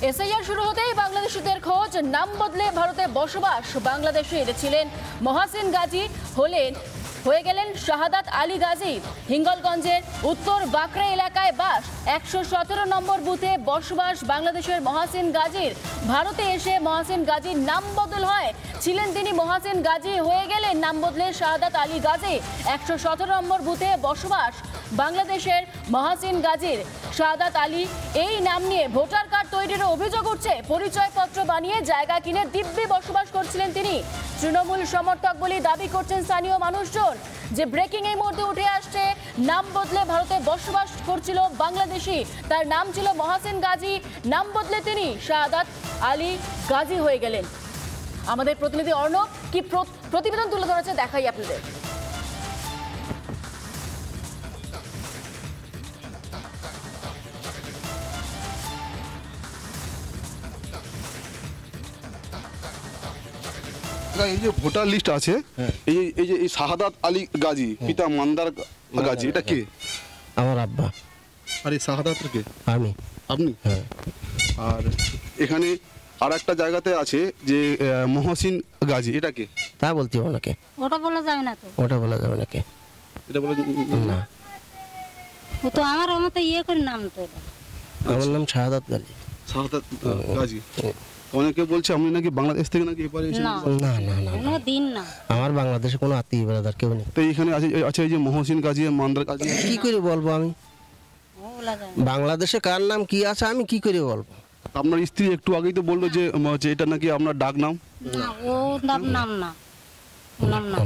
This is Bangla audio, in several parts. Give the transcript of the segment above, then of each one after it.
এসআইআর শুরু হতেই বাংলাদেশিদের খোঁজ, নাম বদলে ভারতে বসবাস বাংলাদেশে ছিলেন মহাসিন গাজী, হয়ে গেলেন শাহাদাত আলী গাজী। হিঙ্গলগঞ্জের উত্তর বাকরা এলাকায় বাস, 117 নম্বর বুথে বসবাস বাংলাদেশের মহাসিন গাজীর। ভারতে এসে মহাসিন গাজীর নাম বদল হয়, ছিলেন তিনি মহাসিন গাজী, হয়ে গেলেন নাম বদলে শাহাদাত আলী গাজী। 117 নম্বর বুথে বসবাস বাংলাদেশের মহাসিন গাজীর। শাহাদাত আলী এই নাম নিয়ে ভোটার কার্ড তৈরির অভিযোগ উঠছে। পরিচয়পত্র বানিয়ে জায়গা কিনে দিব্যি বসবাস করছিলেন তিনি। তৃণমূল সমর্থক বলে দাবি করছেন স্থানীয় মানুষজন, যে ব্রেকিং এই মুহূর্তে উঠে আসছে। নাম বদলে ভারতে বসবাস করছিল বাংলাদেশি, তার নাম ছিল মহাসিন গাজী, নাম বদলে তিনি শাহাদাত আলী গাজী হয়ে গেলেন। আমাদের প্রতিনিধি অর্ণব কি প্রতিবেদন তুলে ধরেছে দেখাই আপনাদের। এই যে ভোটার লিস্ট আছে, এই যে শাহাদাত আলী গাজী, পিতা মান্দার গাজী, এটা কে? আমার আব্বা। আর এই শাহাদাত কে? আমি। আপনি? হ্যাঁ। আর এখানে আর একটা জায়গাতে আছে যে মহসিন গাজী, এটা কে? তা বলতে হবে নাকি? ওটা বলা যাবে না তো। ওটা বলা যাবে নাকি? এটা বলে না, ও তো আমার মতো ইয়ে করে নাম তো। আমার নাম শাহাদাত গাজী। শাহাদাত গাজী। অনেকে বলছে আপনি নাকি বাংলাদেশ থেকে নাকি এপারে এসে। না না না না, কোনো দিন না। আমার বাংলাদেশে কোনো আত্মীয় বেড়াদার কেউ নেই। তো এখানে আছে এই যে মহসিন গাজী, মান্দার গাজী, কি করে বলবো আমি? বলা যাবে বাংলাদেশে কার নাম কি আছে আমি কি করে বলবো? আপনার স্ত্রী একটু আগেই তো বললো যে এটা নাকি আপনার ডাক নাম। না, ও নাম নাম না, ও নাম না।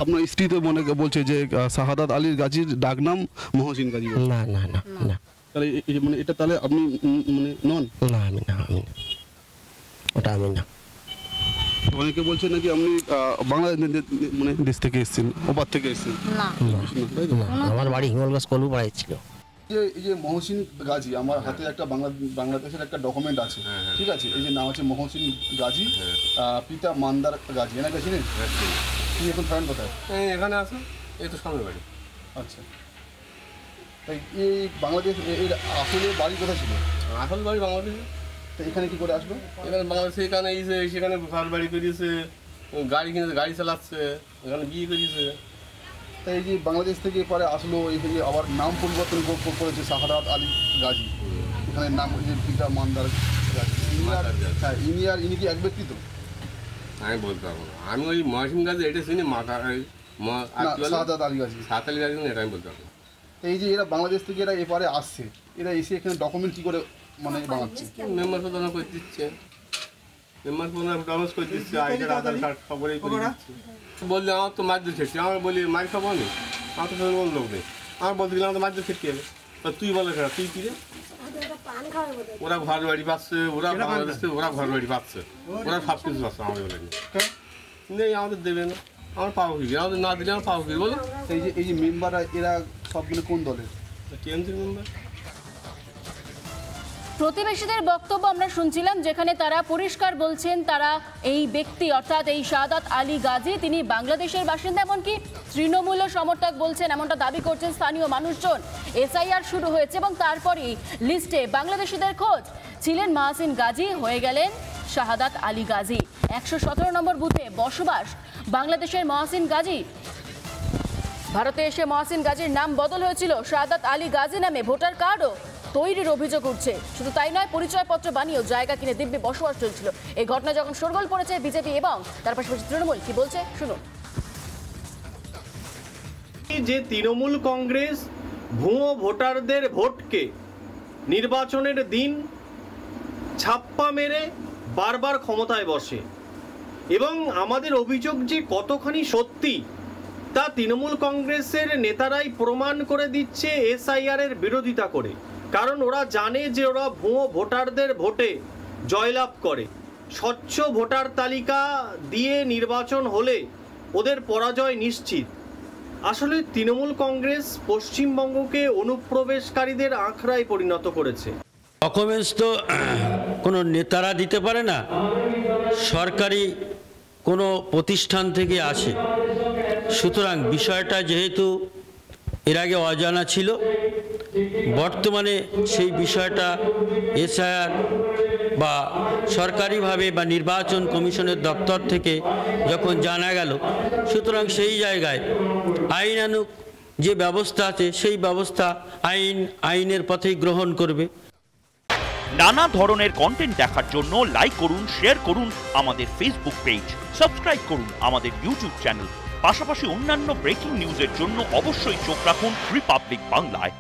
আপনার স্ত্রী তো মনে বলছে যে শাহাদাত আলীর গাজীর ডাক নাম মহসিন গাজী। না না না না, তাহলে মানে এটা তাহলে আপনি মানে নন? না আমি না, আমি না, ওটা আমি না। অনেকে বলছে নাকি আপনি বাংলাদেশ মানে দেশ থেকে এসেছেন, ওপার থেকে এসেছেন। না, আমার বাড়ি হিঙ্গলগঞ্জ কলু পাড়ায় ছিল। এই যে মহসিন গাজী, আমার হাতে একটা বাংলাদেশের একটা ডকুমেন্ট আছে, ঠিক আছে? এই যে নাম আছে মহসিন গাজী, পিতা মান্দার গাজী, এনাকে চিনেন? তুমি এখন থাকেন কোথায়? এখানে আছে, এই তো সামনে বাড়ি। আচ্ছা, তাই এই বাংলাদেশ এর আসলে বাড়ি কোথায় ছিল? আসল বাড়ি বাংলাদেশে। তো এখানে কি করে আসলো? এখানে বাংলাদেশে এখানে এসে সেখানে ঘর বাড়ি করিয়েছে, গাড়ি কিনেছে, গাড়ি চালাচ্ছে, এখানে বিয়ে করিয়েছে। তাই এই যে বাংলাদেশ থেকে পরে আসলো, এখানে আবার নাম পরিবর্তন করেছে শাহাদাত আলী গাজী। এখানে নাম যে পিতা মান্দার গাজী। ইনি কি এক ব্যক্তি? তো আমি বলতে পারবো না, আমি ওই মহাসিন গাজী এটা শুনি শাহাদাত আলী গাজী, সাত আলী গাজী, এটা আমি বলতে পারবো না। এই যে এরা বাংলাদেশ থেকে এরা এপারে আসছে, এরা এসে এখানে ডকুমেন্ট কি করে মানে বানাচ্ছে? মেম্বার প্রধান করে দিচ্ছে, মেম্বার প্রধান ডকুমেন্ট করে দিচ্ছে, আধার কার্ড খবরেই করে দিচ্ছে। বললে আমার তো মারধর খেটছে, আমার বলি মার খাবো আমি, আমার তো কোনো লোক নেই। আমার বলতে গেলে আমার তো মারধর খেটকে যাবে। তুই বলে খেলা, তুই কি রে? ওরা ঘর বাড়ি পাচ্ছে, ওরা বাংলাদেশ থেকে ওরা ঘর বাড়ি পাচ্ছে, ওরা সব কিছু পাচ্ছে, আমাদের বলে নেই, আমাদের দেবে না, আমার পাবো কি? আমাদের না দিলে আমার পাবো কি বলো? এই যে মেম্বাররা এরা সবগুলো কোন দলের? টিএমসির মেম্বার। প্রতিবেশীদের বক্তব্য আমরা শুনছিলাম, যেখানে তারা পরিষ্কার বলছেন তারা এই ব্যক্তি অর্থাৎ এই শাহাদাত আলী গাজী তিনি বাংলাদেশের বাসিন্দা। এমনকি তৃণমূল সমর্থক বলছেন, এমনটা দাবি করছেন স্থানীয় মানুষজন। এসআইআর শুরু হয়েছে এবং তারপরই লিস্টে বাংলাদেশিদের খোঁজ, ছিলেন মহাসিন গাজী, হয়ে গেলেন শাহাদাত আলী গাজী। 117 নম্বর বুথে বসবাস বাংলাদেশের মহাসিন গাজী। ভারতে এসে মহাসিন গাজীর নাম বদল হয়েছিল শাহাদাত আলী গাজী নামে। ভোটার কার্ডও তৈরির অভিযোগ উঠছে। শুধু তাই নয়, পরিচয়পত্র বানিয়েও জায়গা কিনে দিব্যি বসবাস চলছিল। এই ঘটনা যখন শোরগোল পড়েছে বিজেপি এবং তার পাশাপাশি তৃণমূল কি বলছে শুনুন। যে তৃণমূল কংগ্রেস ভুয়ো ভোটারদের ভোটকে নির্বাচনের দিন ছাপ্পা মেরে বারবার ক্ষমতায় বসে, এবং আমাদের অভিযোগ যে কতখানি সত্যি তা তৃণমূল কংগ্রেসের নেতারাই প্রমাণ করে দিচ্ছে এসআইআর এর বিরোধিতা করে। কারণ ওরা জানে যে ওরা ভুয়ো ভোটারদের ভোটে জয়লাভ করে। স্বচ্ছ ভোটার তালিকা দিয়ে নির্বাচন হলে ওদের পরাজয় নিশ্চিত। আসলে তৃণমূল কংগ্রেস পশ্চিমবঙ্গকে অনুপ্রবেশকারীদের আখড়ায় পরিণত করেছে। ডকুমেন্টস তো কোনো নেতারা দিতে পারে না, সরকারি কোনো প্রতিষ্ঠান থেকে আসে। সুতরাং বিষয়টা যেহেতু এর আগে অজানা ছিল, বর্তমানে সেই বিষয়টা এসআইআর বা সরকারিভাবে বা নির্বাচন কমিশনের দপ্তর থেকে যখন জানা গেল, সুতরাং সেই জায়গায় আইনানুগ যে ব্যবস্থা আছে সেই ব্যবস্থা আইনের পথেই গ্রহণ করবে। নানা ধরনের কন্টেন্ট দেখার জন্য লাইক করুন, শেয়ার করুন আমাদের ফেসবুক পেজ, সাবস্ক্রাইব করুন আমাদের ইউটিউব চ্যানেল। পাশাপাশি অন্যান্য ব্রেকিং নিউজের জন্য অবশ্যই চোখ রাখুন রিপাবলিক বাংলায়।